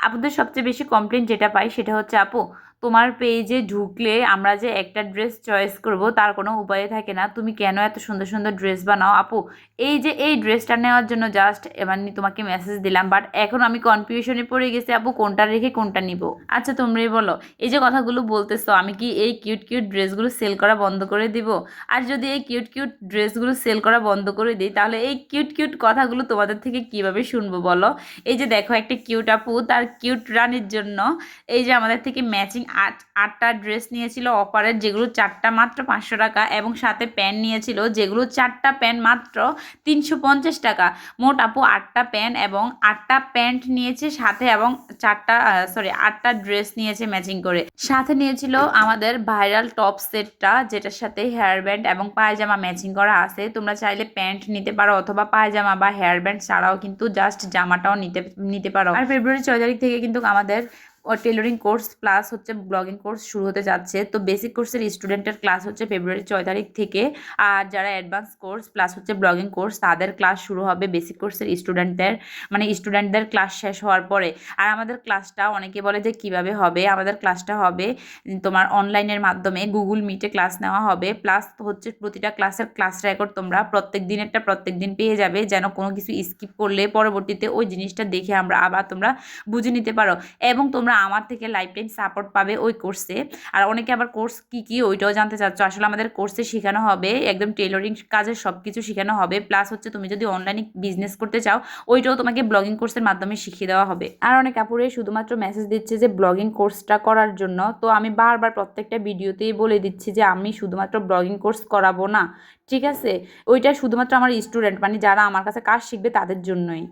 আপুদের সবচেয়ে বেশি কমপ্লেন যেটা পাই সেটা হচ্ছে, আপু তোমার পেজে ঢুকলে আমরা যে একটা ড্রেস চয়েস করব তার কোনো উপায় থাকে না, তুমি কেন এত সুন্দর সুন্দর ড্রেস বানাও আপু। এই যে এই ড্রেসটা নেওয়ার জন্য জাস্ট মানে তোমাকে মেসেজ দিলাম, বাট এখন আমি কনফিউশনে পড়ে গেছি আপু কোনটা রেখে কোনটা নিব। আচ্ছা তোমরাই বলো, এই যে কথাগুলো বলতেছো আমি কি এই কিউট কিউট ড্রেসগুলো সেল করা বন্ধ করে দিব? আর যদি এই কিউট কিউট ড্রেসগুলো সেল করা বন্ধ করে দিই তাহলে এই কিউট কিউট কথাগুলো তোমাদের থেকে কিভাবে শুনবো বলো? এই যে দেখো একটা কিউট আপু তার কিউট রানীর জন্য এই যে আমাদের থেকে ম্যাচিং আটটা ড্রেস নিয়েছিল অফারের, যেগুলো চারটা মাত্র 500 টাকা, এবং সাথে প্যান্ট নিয়েছিল যেগুলো চারটা প্যান্ট মাত্র 350 টাকা। মোট আপু আটটা প্যান্ট এবং আটটা প্যান্ট নিয়েছে সাথে, এবং চারটা আটটা ড্রেস নিয়েছে ম্যাচিং করে। সাথে নিয়েছিল আমাদের ভাইরাল টপ সেটটা, যেটার সাথে হেয়ার ব্যান্ড এবং পায়জামা ম্যাচিং করা আছে। তোমরা চাইলে প্যান্ট নিতে পারো অথবা পায়জামা বা হেয়ার ব্যান্ড ছাড়াও কিন্তু জাস্ট জামাটাও নিতে নিতে পারো। আর ফেব্রুয়ারি 6 তারিখ থেকে কিন্তু আমাদের টেলরিং কোর্স প্লাস হচ্ছে ব্লগিং কোর্স শুরু হতে যাচ্ছে। তো বেসিক কোর্সের স্টুডেন্টের ক্লাস হচ্ছে ফেব্রুয়ারি 6 তারিখ থেকে, আর যারা অ্যাডভান্স কোর্স প্লাস হচ্ছে ব্লগিং কোর্স তাদের ক্লাস শুরু হবে বেসিক কোর্সের স্টুডেন্টদের ক্লাস শেষ হওয়ার পরে। আর আমাদের ক্লাসটা অনেকে বলে যে কিভাবে হবে, আমাদের ক্লাসটা হবে তোমার অনলাইনের মাধ্যমে গুগল মিটে ক্লাস নেওয়া হবে, প্লাস হচ্ছে প্রতিটা ক্লাসের ক্লাস রেকর্ড তোমরা প্রত্যেক দিন পেয়ে যাবে, যেন কোনো কিছু স্কিপ করলে পরবর্তীতে ওই জিনিসটা দেখে আবার তোমরা বুঝে নিতে পারো। এবং তোমরা আমার থেকে লাইফ টাইম সাপোর্ট পাবে ওই কোর্সে। আর অনেকে আবার কোর্স কি ওইটাও জানতে চাচ্ছ, আসলে আমাদের কোর্সে শেখানো হবে একদম টেলরিং কাজের সব কিছু শেখানো হবে, প্লাস হচ্ছে তুমি যদি অনলাইনে বিজনেস করতে চাও ওইটাও তোমাকে ব্লগিং কোর্সের মাধ্যমে শিখিয়ে দেওয়া হবে। আর অনেক আপুরে শুধুমাত্র মেসেজ দিচ্ছে যে ব্লগিং কোর্সটা করার জন্য, তো আমি বারবার প্রত্যেকটা ভিডিওতেই বলে দিচ্ছি যে আমি শুধুমাত্র ব্লগিং কোর্স করাবো না, ঠিক আছে? ওইটা শুধুমাত্র আমার স্টুডেন্ট মানে যারা আমার কাছে কাজ শিখবে তাদের জন্যই।